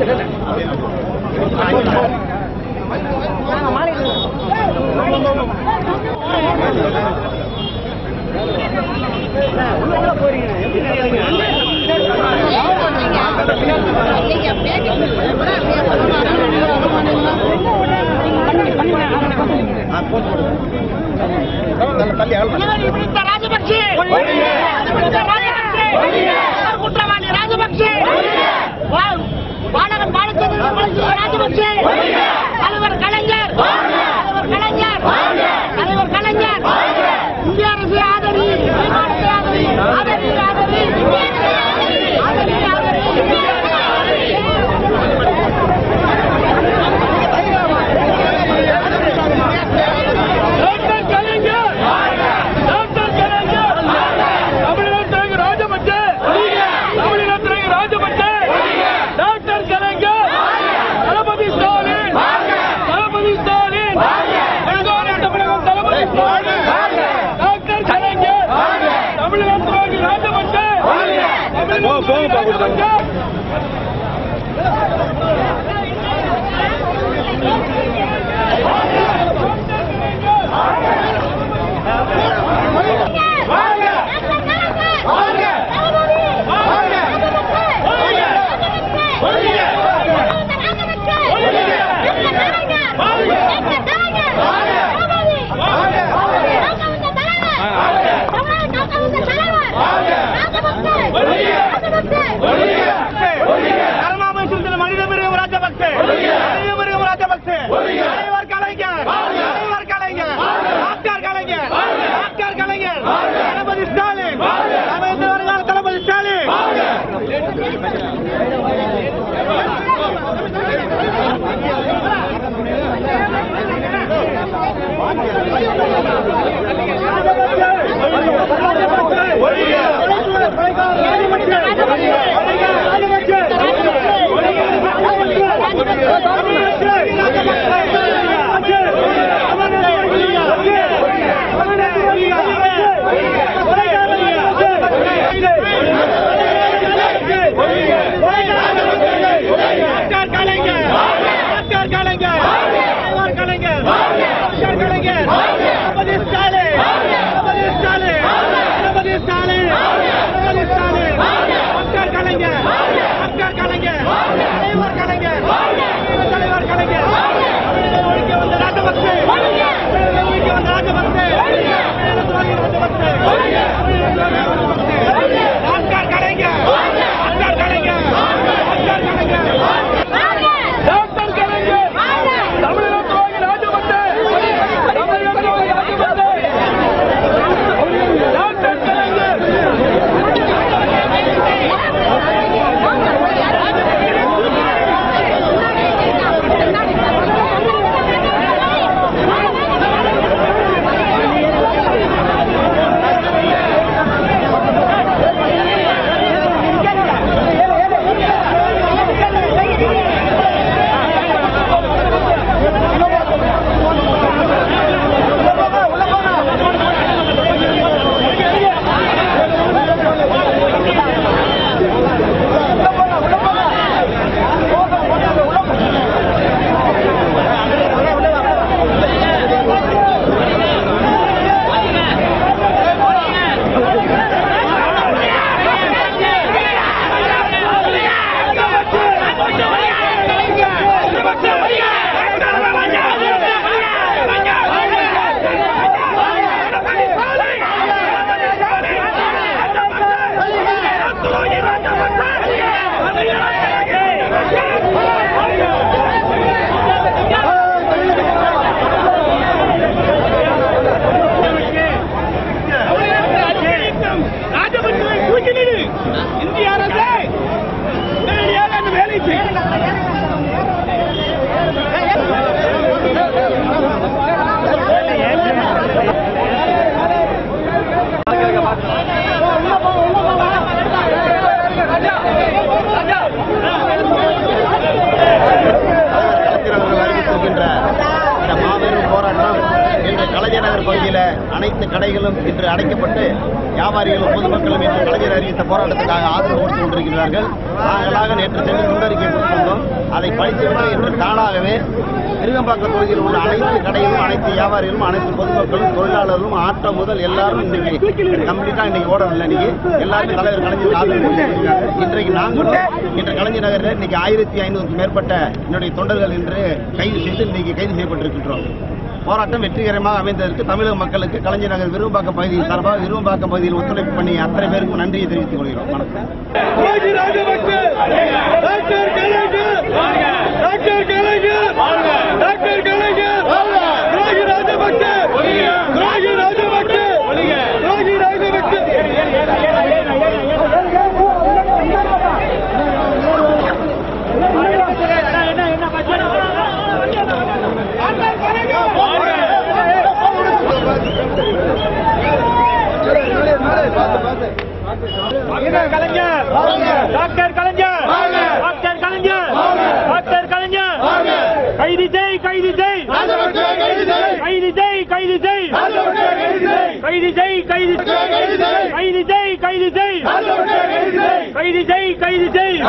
மனித பகுதியில் அனைத்து கடைகளும் இன்று அடைக்கப்பட்டு வியாபாரிகளும் பொதுமக்களும் இன்று கலைஞர் அறிவித்த போராட்டத்துக்காக ஆதரவு கொடுத்து கொண்டிருக்கிறார்கள். நாங்களாக நேற்று சென்று முன்னறிக்கை கொடுத்திருந்தோம். அதை படித்துவிட்டு இன்று தானாகவே விருகம்பாக்கம் பகுதியில் உள்ள அனைத்து கடைகளும் அனைத்து வியாபாரிகளும் அனைத்து பொதுமக்களும் தொழிலாளர்களும் ஆட்டம் முதல் எல்லாரும் இன்னைக்கு கம்ப்ளீட்டா இன்னைக்கு ஓடவில்லை. இன்னைக்கு எல்லாருமே தலைவர் கலைஞர் ஆதரவு. இன்றைக்கு நாங்கள் இன்று கலைஞர் நகரில் இன்னைக்கு 1500க்கும் மேற்பட்ட என்னுடைய தொண்டர்கள் இன்று கைது செய்யப்பட்டிருக்கின்றோம். போராட்டம் வெற்றிகரமாக அமைந்ததற்கு தமிழக மக்களுக்கு கலைஞர் நகர் விருகம்பாக்கம் பகுதியின் சார்பாக விருகம்பாக்கம் பகுதியில் ஒத்துழைப்பு பண்ணிய அத்தனை பேருக்கும் நன்றியை தெரிவித்துக் கொள்கிறோம். டாக்டர் கலைஞர் கைது செய் கைது செய் கைது செய் கைது செய் கைது செய் கைது கைது செய் கைது செய் கைது செய் கைது செய் கைது செய்